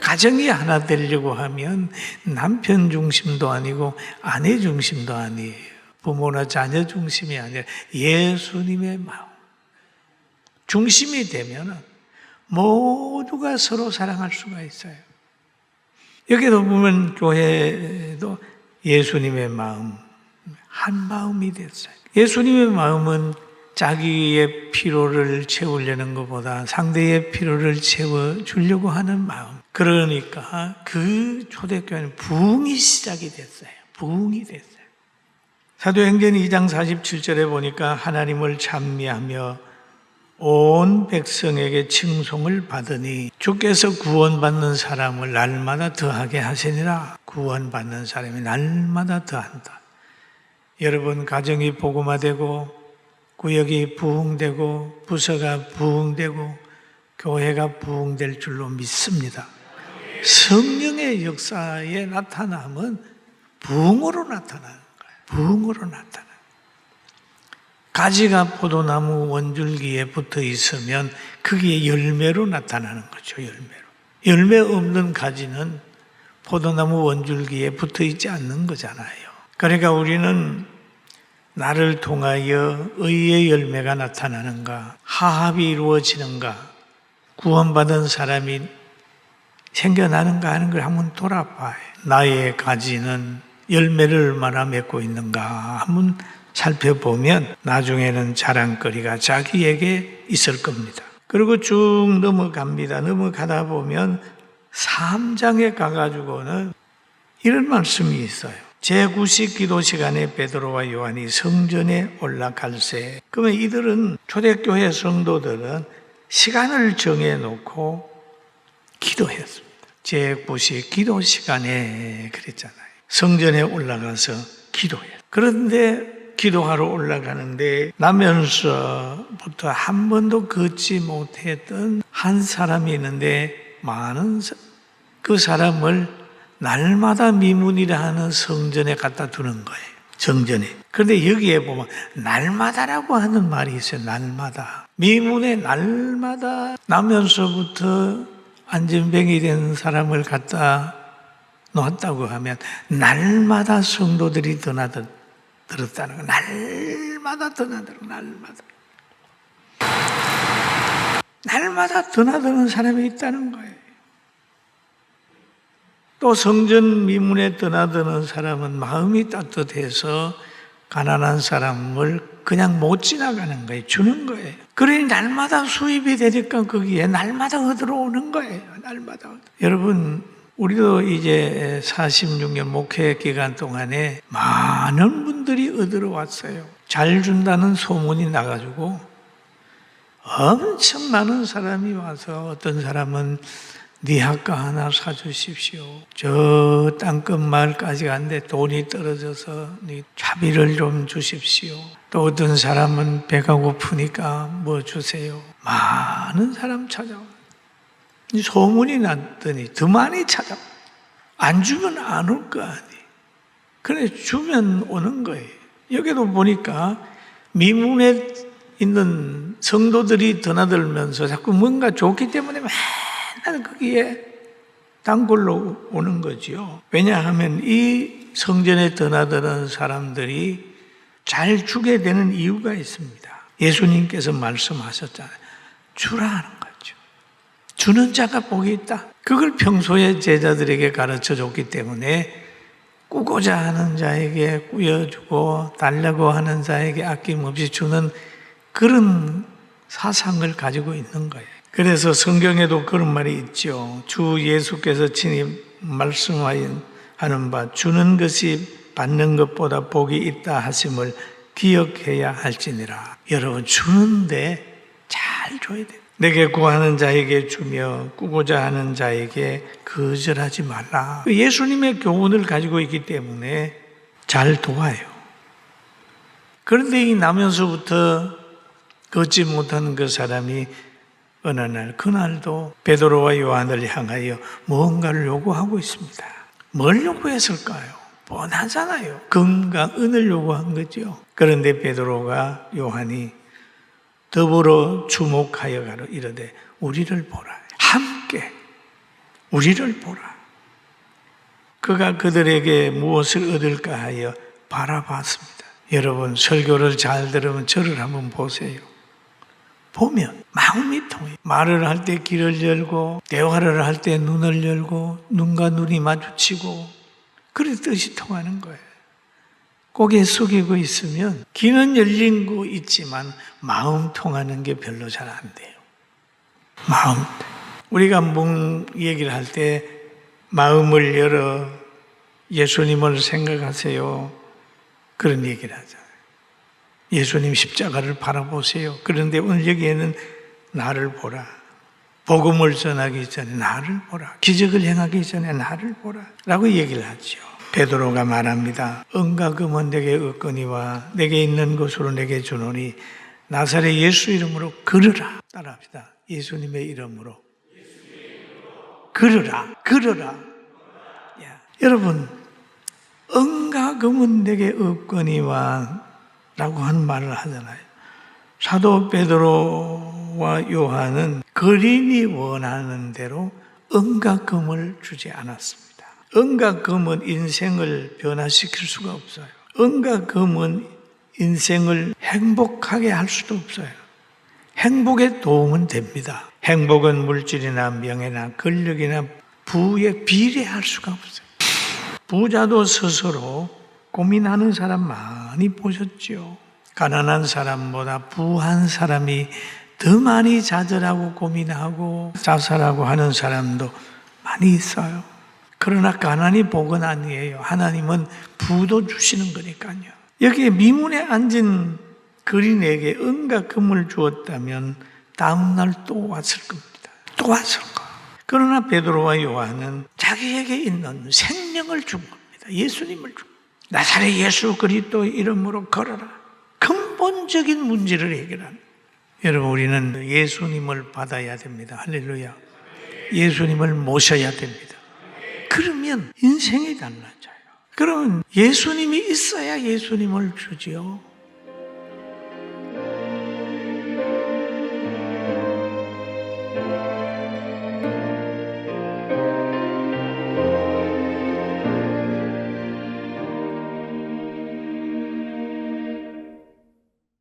가정이 하나 되려고 하면 남편 중심도 아니고 아내 중심도 아니에요. 부모나 자녀 중심이 아니라 예수님의 마음 중심이 되면 모두가 서로 사랑할 수가 있어요. 여기도 보면 교회도 예수님의 마음, 한 마음이 됐어요. 예수님의 마음은 자기의 피로를 채우려는 것보다 상대의 피로를 채워주려고 하는 마음. 그러니까 그 초대교회는 부흥이 시작이 됐어요. 부흥이 됐어요. 사도행전 2장 47절에 보니까 하나님을 찬미하며 온 백성에게 칭송을 받으니 주께서 구원받는 사람을 날마다 더하게 하시니라. 구원받는 사람이 날마다 더한다. 여러분 가정이 복음화되고 구역이 부흥되고 부서가 부흥되고 교회가 부흥될 줄로 믿습니다. 성령의 역사의 나타남은 부흥으로 나타나는 거예요. 부흥으로 나타나요. 가지가 포도나무 원줄기에 붙어 있으면 그게 열매로 나타나는 거죠. 열매 없는 가지는 포도나무 원줄기에 붙어 있지 않는 거잖아요. 그러니까 우리는 나를 통하여 의의 열매가 나타나는가, 화합이 이루어지는가, 구원받은 사람이 생겨나는가 하는 걸 한번 돌아봐요. 나의 가지는 열매를 얼마나 맺고 있는가 한번 살펴보면 나중에는 자랑거리가 자기에게 있을 겁니다. 그리고 쭉 넘어갑니다. 넘어가다 보면 3장에 가가지고는 이런 말씀이 있어요. 제9식 기도 시간에 베드로와 요한이 성전에 올라갈새. 그러면 이들은 초대교회 성도들은 시간을 정해놓고 기도했습니다. 제9식 기도 시간에 그랬잖아요. 성전에 올라가서 기도해요. 그런데 기도하러 올라가는데 나면서부터 한 번도 걷지 못했던 한 사람이 있는데 그 사람을 날마다 미문이라 하는 성전에 갖다 두는 거예요. 성전에. 그런데 여기에 보면 날마다라고 하는 말이 있어요. 날마다. 미문에 날마다 나면서부터 안전병이 된 사람을 갖다 놓았다고 하면 날마다 성도들이 드나들었다는 거예요. 날마다 드나들어. 날마다 드나드는 사람이 있다는 거예요. 또 성전 미문에 드나드는 사람은 마음이 따뜻해서 가난한 사람을 그냥 못 지나가는 거예요. 주는 거예요. 그러니 날마다 수입이 되니까 거기에 날마다 얻으러 오는 거예요. 날마다. 여러분 우리도 이제 46년 목회 기간 동안에 많은 분들이 얻으러 왔어요. 잘 준다는 소문이 나가지고 엄청 많은 사람이 와서 어떤 사람은 네 학과 하나 사주십시오. 저 땅끝 마을까지 갔는데 돈이 떨어져서 네 차비를 좀 주십시오. 또 어떤 사람은 배가 고프니까 뭐 주세요. 많은 사람 찾아와. 소문이 났더니 더 많이 찾아와. 안 주면 안 올 거 아니에요. 그래 주면 오는 거예요. 여기도 보니까 미문에 있는 성도들이 드나들면서 자꾸 뭔가 좋기 때문에 맨날 거기에 단골로 오는 거지요. 왜냐하면 이 성전에 드나드는 사람들이 잘 주게 되는 이유가 있습니다. 예수님께서 말씀하셨잖아요. 주라는 거죠. 주는 자가 복이 있다. 그걸 평소에 제자들에게 가르쳐 줬기 때문에 꾸고자 하는 자에게 꾸여주고 달라고 하는 자에게 아낌없이 주는 그런 사상을 가지고 있는 거예요. 그래서 성경에도 그런 말이 있죠. 주 예수께서 친히 말씀하는 바 주는 것이 받는 것보다 복이 있다 하심을 기억해야 할지니라. 여러분 주는데 잘 줘야 돼요. 내게 구하는 자에게 주며 꾸고자 하는 자에게 거절하지 말라. 예수님의 교훈을 가지고 있기 때문에 잘 도와요. 그런데 이 나면서부터 걷지 못하는 그 사람이 어느 날 그날도 베드로와 요한을 향하여 무언가를 요구하고 있습니다. 뭘 요구했을까요? 뻔하잖아요. 금과 은을 요구한 거죠. 그런데 베드로가 요한이 더불어 주목하여 가로 이르되 우리를 보라. 함께 우리를 보라. 그가 그들에게 무엇을 얻을까 하여 바라봤습니다. 여러분, 설교를 잘 들으면 저를 한번 보세요. 보면 마음이 통해요. 말을 할 때 귀를 열고, 대화를 할 때 눈을 열고, 눈과 눈이 마주치고, 그래 뜻이 통하는 거예요. 고개 숙이고 있으면 귀는 열린 거 있지만 마음 통하는 게 별로 잘 안 돼요. 마음. 우리가 얘기를 할 때 마음을 열어 예수님을 생각하세요. 그런 얘기를 하잖아요. 예수님 십자가를 바라보세요. 그런데 오늘 여기에는 나를 보라. 복음을 전하기 전에 나를 보라. 기적을 행하기 전에 나를 보라. 라고 얘기를 하죠. 베드로가 말합니다. 은과 금은 내게 얻거니와 내게 있는 것으로 내게 주노니 나사렛 예수 이름으로 걸으라. 따라합시다. 예수님의 이름으로 걸으라. 걸으라. 여러분, 은과 금은 내게 없거니와 라고 하는 말을 하잖아요. 사도 베드로와 요한은 거린이 원하는 대로 은과 금을 주지 않았습니다. 은과 금은 인생을 변화시킬 수가 없어요. 은과 금은 인생을 행복하게 할 수도 없어요. 행복에 도움은 됩니다. 행복은 물질이나 명예나 권력이나 부에 비례할 수가 없어요. 부자도 스스로 고민하는 사람 많이 보셨죠? 가난한 사람보다 부한 사람이 더 많이 좌절하고 고민하고 자살하고 하는 사람도 많이 있어요. 그러나 가난이 복은 아니에요. 하나님은 부도 주시는 거니까요. 여기에 미문에 앉은 거린에게 은과 금을 주었다면 다음날 또 왔을 겁니다. 또 왔을 거예요. 그러나 베드로와 요한은 자기에게 있는 생명을 준 겁니다. 예수님을 준 겁니다. 나사렛 예수 그리스도 이름으로 걸어라. 근본적인 문제를 해결하는. 여러분, 우리는 예수님을 받아야 됩니다. 할렐루야. 예수님을 모셔야 됩니다. 그러면 인생이 달라져요. 그러면 예수님이 있어야 예수님을 주지요.